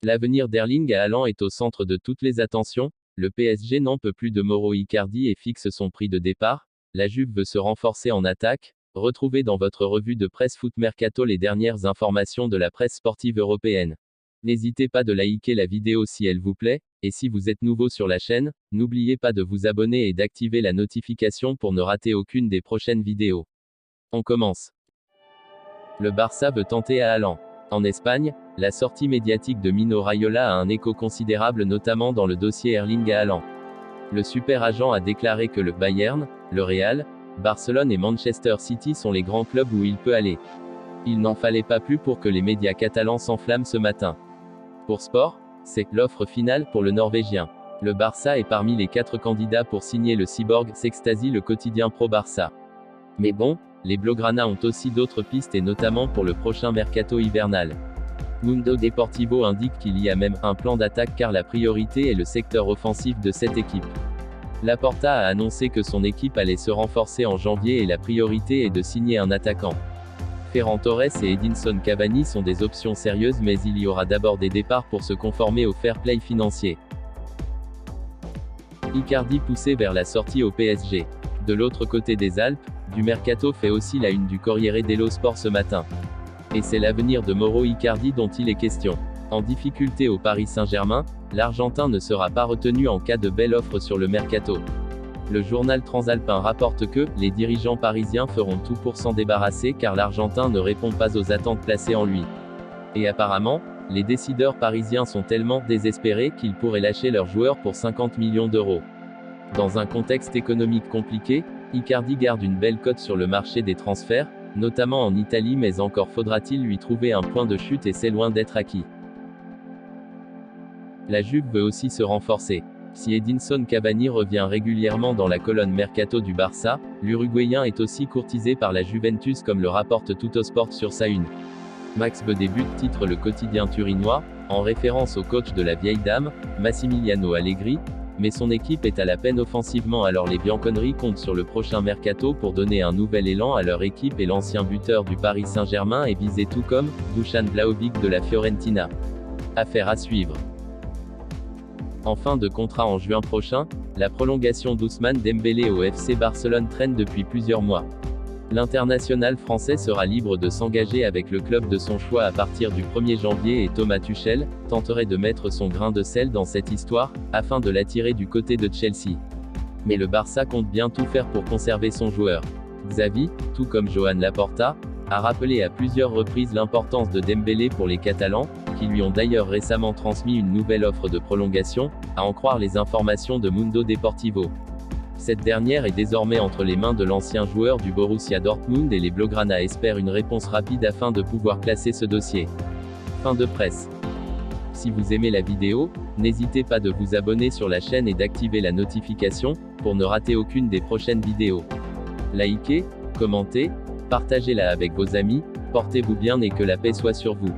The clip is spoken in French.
L'avenir d'Erling Haaland est au centre de toutes les attentions. Le PSG n'en peut plus de Mauro Icardi et fixe son prix de départ. La Juve veut se renforcer en attaque. Retrouvez dans votre revue de presse Foot Mercato les dernières informations de la presse sportive européenne. N'hésitez pas de liker la vidéo si elle vous plaît, et si vous êtes nouveau sur la chaîne, n'oubliez pas de vous abonner et d'activer la notification pour ne rater aucune des prochaines vidéos. On commence. Le Barça veut tenter Haaland. En Espagne, la sortie médiatique de Mino Raiola a un écho considérable notamment dans le dossier Erling Haaland. Le super agent a déclaré que le Bayern, le Real, Barcelone et Manchester City sont les grands clubs où il peut aller. Il n'en fallait pas plus pour que les médias catalans s'enflamment ce matin. Pour Sport, c'est l'offre finale pour le Norvégien. Le Barça est parmi les 4 candidats pour signer le cyborg, s'extasie le quotidien Pro Barça. Mais bon, les Blaugrana ont aussi d'autres pistes et notamment pour le prochain mercato hivernal. Mundo Deportivo indique qu'il y a même un plan d'attaque car la priorité est le secteur offensif de cette équipe. Laporta a annoncé que son équipe allait se renforcer en janvier et la priorité est de signer un attaquant. Ferran Torres et Edinson Cavani sont des options sérieuses mais il y aura d'abord des départs pour se conformer au fair play financier. Icardi poussé vers la sortie au PSG. De l'autre côté des Alpes, du mercato fait aussi la une du Corriere dello Sport ce matin. Et c'est l'avenir de Mauro Icardi dont il est question. En difficulté au Paris Saint-Germain, l'Argentin ne sera pas retenu en cas de belle offre sur le mercato. Le journal transalpin rapporte que les dirigeants parisiens feront tout pour s'en débarrasser car l'Argentin ne répond pas aux attentes placées en lui. Et apparemment, les décideurs parisiens sont tellement désespérés qu'ils pourraient lâcher leurs joueurs pour 50 millions d'euros. Dans un contexte économique compliqué, Icardi garde une belle cote sur le marché des transferts, notamment en Italie mais encore faudra-t-il lui trouver un point de chute et c'est loin d'être acquis. La Juve veut aussi se renforcer. Si Edinson Cavani revient régulièrement dans la colonne mercato du Barça, l'Uruguayen est aussi courtisé par la Juventus comme le rapporte Tuttosport sur sa une. Max Be débute, titre le quotidien turinois, en référence au coach de la vieille dame, Massimiliano Allegri, mais son équipe est à la peine offensivement alors les Bianconeri comptent sur le prochain mercato pour donner un nouvel élan à leur équipe et l'ancien buteur du Paris Saint-Germain est visé tout comme Dusan Vlahovic de la Fiorentina. Affaire à suivre. En fin de contrat en juin prochain, la prolongation d'Ousmane Dembélé au FC Barcelone traîne depuis plusieurs mois. L'international français sera libre de s'engager avec le club de son choix à partir du 1er janvier et Thomas Tuchel tenterait de mettre son grain de sel dans cette histoire, afin de l'attirer du côté de Chelsea. Mais le Barça compte bien tout faire pour conserver son joueur. Xavi, tout comme Joan Laporta, a rappelé à plusieurs reprises l'importance de Dembélé pour les Catalans, qui lui ont d'ailleurs récemment transmis une nouvelle offre de prolongation, à en croire les informations de Mundo Deportivo. Cette dernière est désormais entre les mains de l'ancien joueur du Borussia Dortmund et les Blaugrana espèrent une réponse rapide afin de pouvoir classer ce dossier. Fin de presse. Si vous aimez la vidéo, n'hésitez pas de vous abonner sur la chaîne et d'activer la notification, pour ne rater aucune des prochaines vidéos. Likez, commentez, partagez-la avec vos amis, portez-vous bien et que la paix soit sur vous.